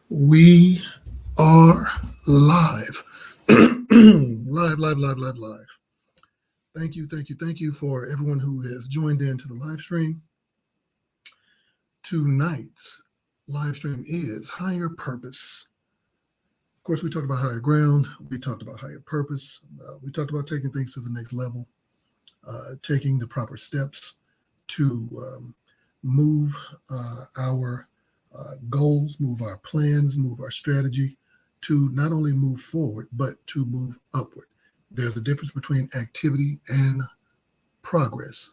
We are live. Live, live, live, live, live. Thank you, thank you, thank you for everyone who has joined in to the live stream. Tonight's live stream is Higher Purpose. Of course, we talked about higher ground, we talked about higher purpose, we talked about taking things to the next level, taking the proper steps to move our goals, move our plans, move our strategy to not only move forward, but to move upward. There's a difference between activity and progress.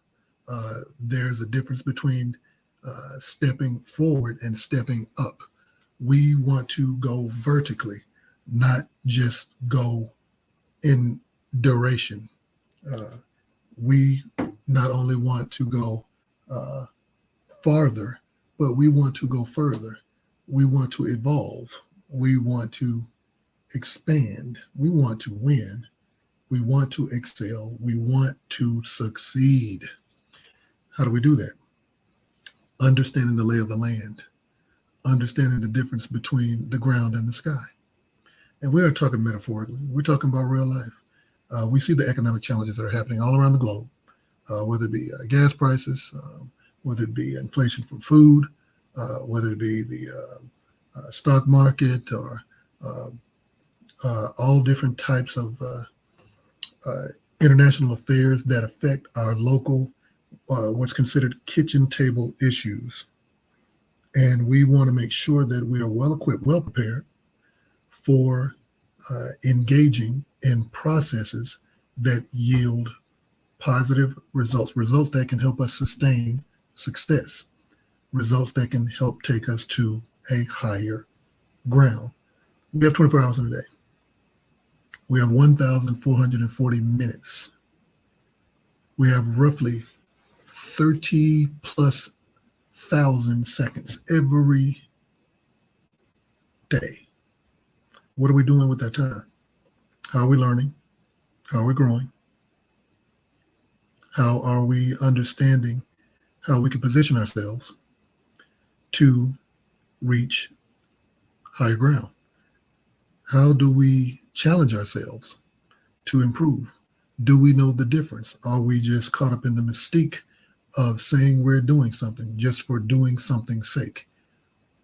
There's a difference between stepping forward and stepping up. We want to go vertically, not just go in duration. Uh, we not only want to go uh, farther, but we want to go further. We want to evolve. We want to expand. We want to win. We want to excel. We want to succeed. How do we do that? Understanding the lay of the land, understanding the difference between the ground and the sky. And we are talking metaphorically, we're talking about real life. We see the economic challenges that are happening all around the globe, whether it be gas prices, whether it be inflation from food, whether it be the stock market, or uh, all different types of uh, international affairs that affect our local, what's considered kitchen table issues. And we want to make sure that we are well equipped, well prepared for engaging in processes that yield positive results, results that can help us sustain success, results that can help take us to a higher ground. We have 24 hours in a day. We have 1,440 minutes. We have roughly 30 plus thousand seconds every day. What are we doing with that time? How are we learning? How are we growing? How are we understanding how we can position ourselves to reach higher ground? How do we challenge ourselves to improve? Do we know the difference? Are we just caught up in the mystique of saying we're doing something just for doing something's sake?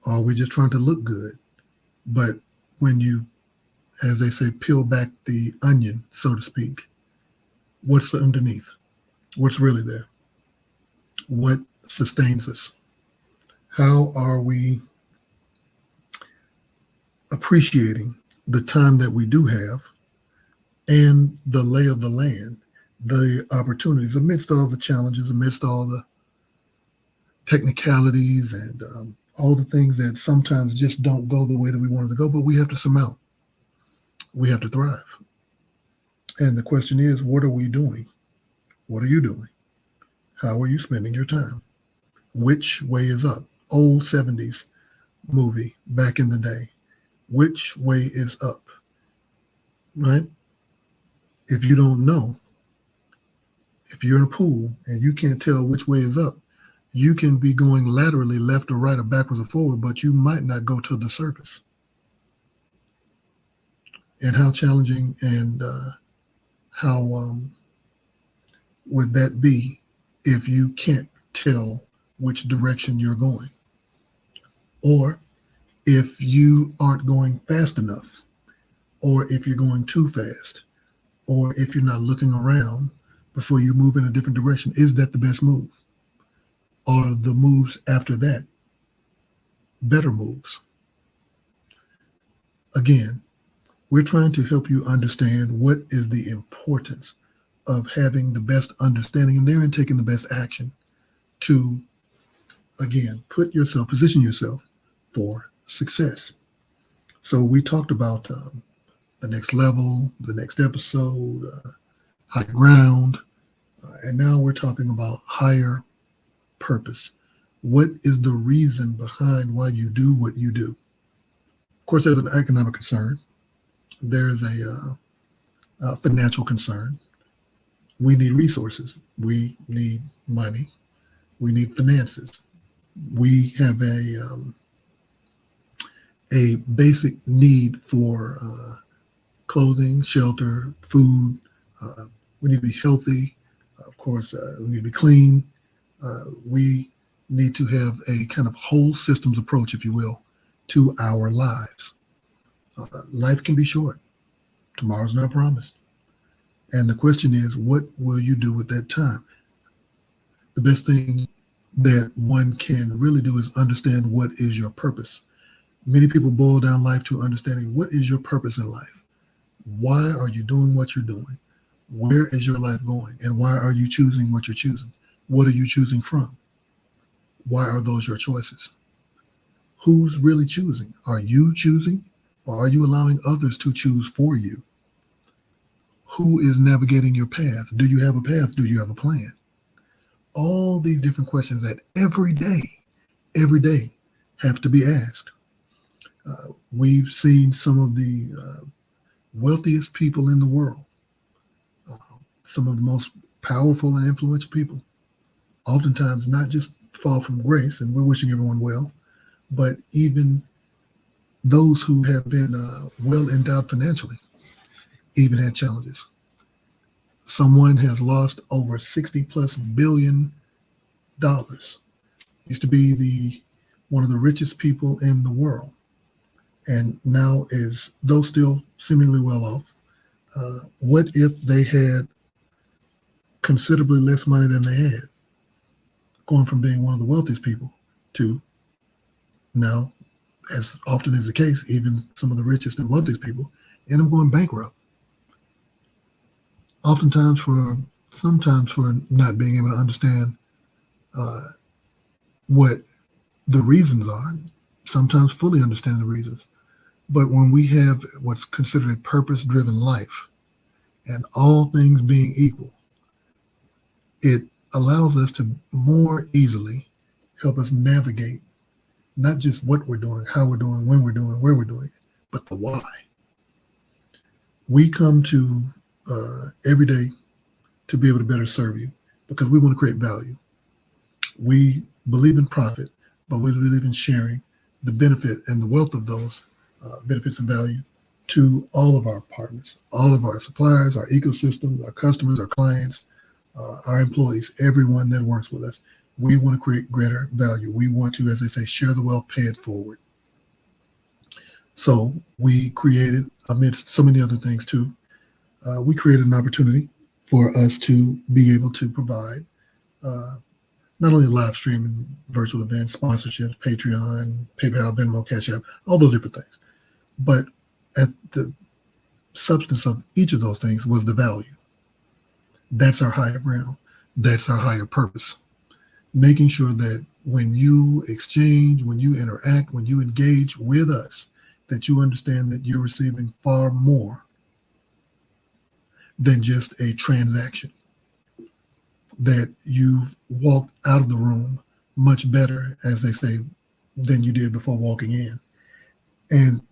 Are we just trying to look good? But when you, as they say, peel back the onion, so to speak, what's underneath? What's really there? What sustains us? How are we appreciating the time that we do have and the lay of the land, the opportunities amidst all the challenges, amidst all the technicalities and all the things that sometimes just don't go the way that we wanted to go, but we have to surmount. We have to thrive. And the question is, what are we doing? What are you doing? How are you spending your time? Which way is up? Old 70s movie back in the day. Which way is up? Right? If you don't know, if you're in a pool and you can't tell which way is up, you can be going laterally left or right or backwards or forward, but you might not go to the surface. And how challenging and how would that be if you can't tell which direction you're going? Or if you aren't going fast enough, or if you're going too fast, or if you're not looking around before you move in a different direction, is that the best move? Or the moves after that better moves? Again, we're trying to help you understand what is the importance of having the best understanding and therein taking the best action to, again, position yourself for success. So we talked about the next level, the next episode, high ground, and now we're talking about higher purpose. What is the reason behind why you do what you do? Of course, there's an economic concern. There's a financial concern. We need resources. We need money. We need finances. We have a basic need for clothing, shelter, food. We need to be healthy. Of course, we need to be clean. We need to have a kind of whole systems approach, if you will, to our lives. Life can be short. Tomorrow's not promised. And the question is, what will you do with that time? The best thing that one can really do is understand what is your purpose. Many people boil down life to understanding what is your purpose in life. Why are you doing what you're doing? Where is your life going? And why are you choosing what you're choosing? What are you choosing from? Why are those your choices? Who's really choosing? Are you choosing, or are you allowing others to choose for you? Who is navigating your path? Do you have a path? Do you have a plan? All these different questions that every day have to be asked. We've seen some of the wealthiest people in the world, uh, some of the most powerful and influential people, oftentimes not just fall from grace, and we're wishing everyone well, but even those who have been well endowed financially even had challenges. Someone has lost over 60 plus $billion. Used to be the one of the richest people in the world, and now is, though still seemingly well off. What if they had considerably less money than they had, going from being one of the wealthiest people to now, as often is the case, even some of the richest and wealthiest people end up going bankrupt. Oftentimes sometimes for not being able to understand uh, what the reasons are, sometimes fully understand the reasons. But when we have what's considered a purpose-driven life, and all things being equal, it allows us to more easily help us navigate not just what we're doing, how we're doing, when we're doing, where we're doing it, but the why. We come to every day to be able to better serve you because we want to create value. We believe in profit, but we believe in sharing the benefit and the wealth of those benefits and value to all of our partners, all of our suppliers, our ecosystem, our customers, our clients, our employees, everyone that works with us. We want to create greater value. We want to, as they say, share the wealth, pay it forward. So we created, amidst so many other things too, we created an opportunity for us to be able to provide uh, not only live streaming, virtual events, sponsorships, Patreon, PayPal, Venmo, Cash App, all those different things. But at the substance of each of those things was the value. That's our higher ground. That's our higher purpose. Making sure that when you exchange, when you interact, when you engage with us, that you understand that you're receiving far more than just a transaction, that you've walked out of the room much better, as they say, than you did before walking in. And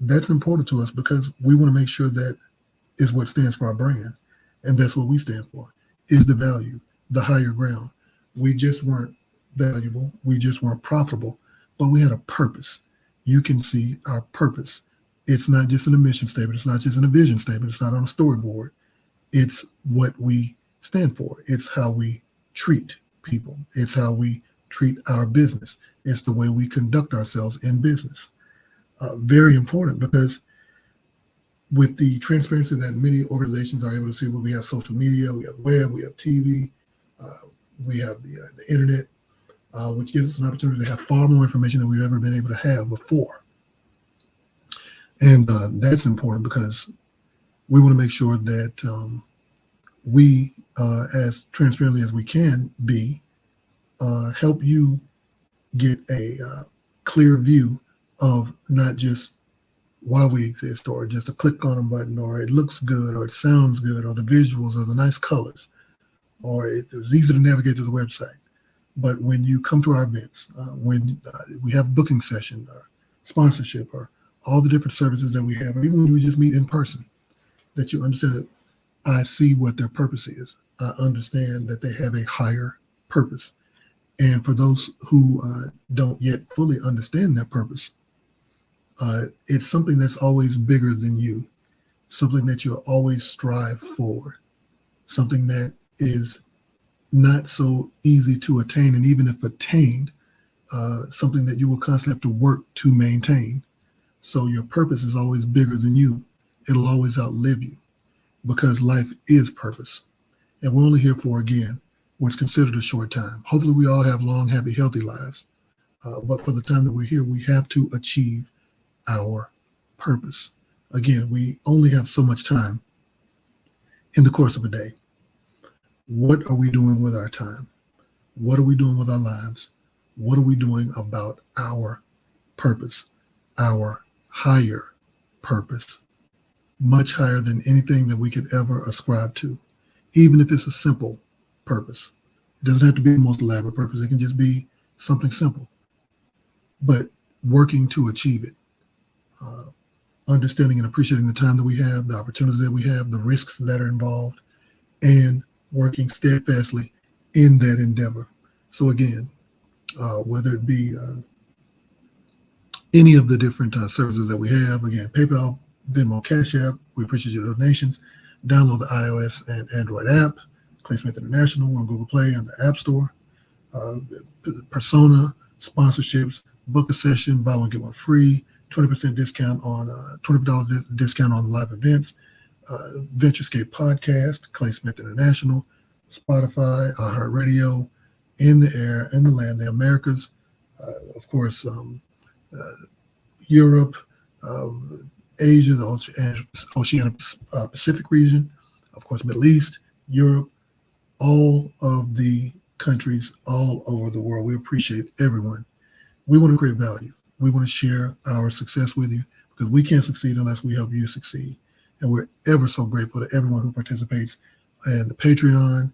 that's important to us because we want to make sure that is what stands for our brand. And that's what we stand for, is the value, the higher ground. We just weren't valuable. We just weren't profitable, but we had a purpose. You can see our purpose. It's not just in a mission statement. It's not just in a vision statement. It's not on a storyboard. It's what we stand for. It's how we treat people. It's how we treat our business. It's the way we conduct ourselves in business. Very important because with the transparency that many organizations are able to see, where we have social media, we have web, we have TV, uh, we have the internet, which gives us an opportunity to have far more information than we've ever been able to have before. And that's important because we want to make sure that we, as transparently as we can be, help you get a clear view of not just why we exist, or just a click on a button, or it looks good, or it sounds good, or the visuals, or the nice colors, or it was easy to navigate to the website. But when you come to our events, when we have booking session or sponsorship or all the different services that we have, or even when we just meet in person, that you understand that I see what their purpose is. I understand that they have a higher purpose. And for those who don't yet fully understand their purpose, It's something that's always bigger than you, something that you'll always strive for, something that is not so easy to attain, and even if attained, something that you will constantly have to work to maintain. So your purpose is always bigger than you. It'll always outlive you because life is purpose. And we're only here for, again, what's considered a short time. Hopefully we all have long, happy, healthy lives. But for the time that we're here, we have to achieve our purpose. Again, we only have so much time in the course of a day. What are we doing with our time? What are we doing with our lives? What are we doing about our purpose, our higher purpose, much higher than anything that we could ever ascribe to, even if it's a simple purpose? It doesn't have to be the most elaborate purpose. It can just be something simple, but working to achieve it, understanding and appreciating the time that we have, the opportunities that we have, the risks that are involved, and working steadfastly in that endeavor. So again, whether it be any of the different services that we have, again, PayPal, Venmo, Cash App, we appreciate your donations. Download the iOS and Android app, Clay Smith International on Google Play and the App Store. Persona, sponsorships, book a session, buy one, get one free, 20% discount on $20 discount on live events, Venturescape Podcast, Clay Smith International, Spotify, iHeartRadio, In the Air, In the Land, the Americas, of course, Europe, Asia, the Oceania Pacific region, of course, Middle East, Europe, all of the countries all over the world. We appreciate everyone. We want to create value. We want to share our success with you because we can't succeed unless we help you succeed. And we're ever so grateful to everyone who participates in the Patreon.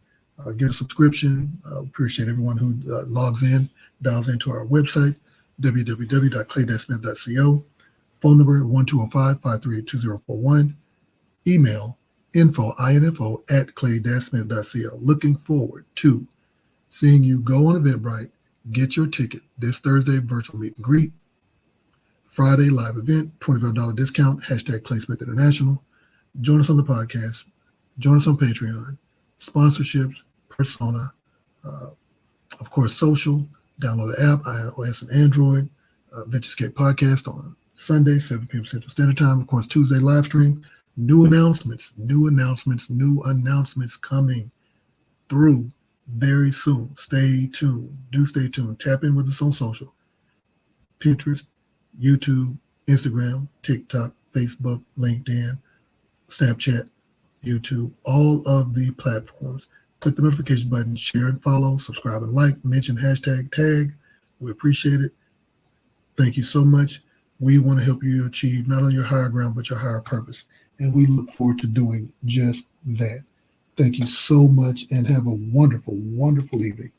Get a subscription. Appreciate everyone who logs in, dials into our website, www.clay-smith.co. Phone number 1205-538-2041. Email info@clay-smith.co. Looking forward to seeing you go on Eventbrite. Get your ticket this Thursday, virtual meet and greet. Friday, live event, $25 discount, Clay Smith International. Join us on the podcast. Join us on Patreon. Sponsorships, Persona, of course, social. Download the app, iOS and Android. Venturescape Podcast on Sunday, 7 p.m. Central Standard Time. Of course, Tuesday live stream. New announcements coming through very soon. Stay tuned. Do stay tuned. Tap in with us on social. Pinterest, YouTube, Instagram, TikTok, Facebook, LinkedIn, Snapchat, YouTube, all of the platforms. Click the notification button, share and follow, subscribe and like, mention hashtag tag. We appreciate it. Thank you so much. We want to help you achieve not only your higher ground, but your higher purpose. And we look forward to doing just that. Thank you so much and have a wonderful, wonderful evening.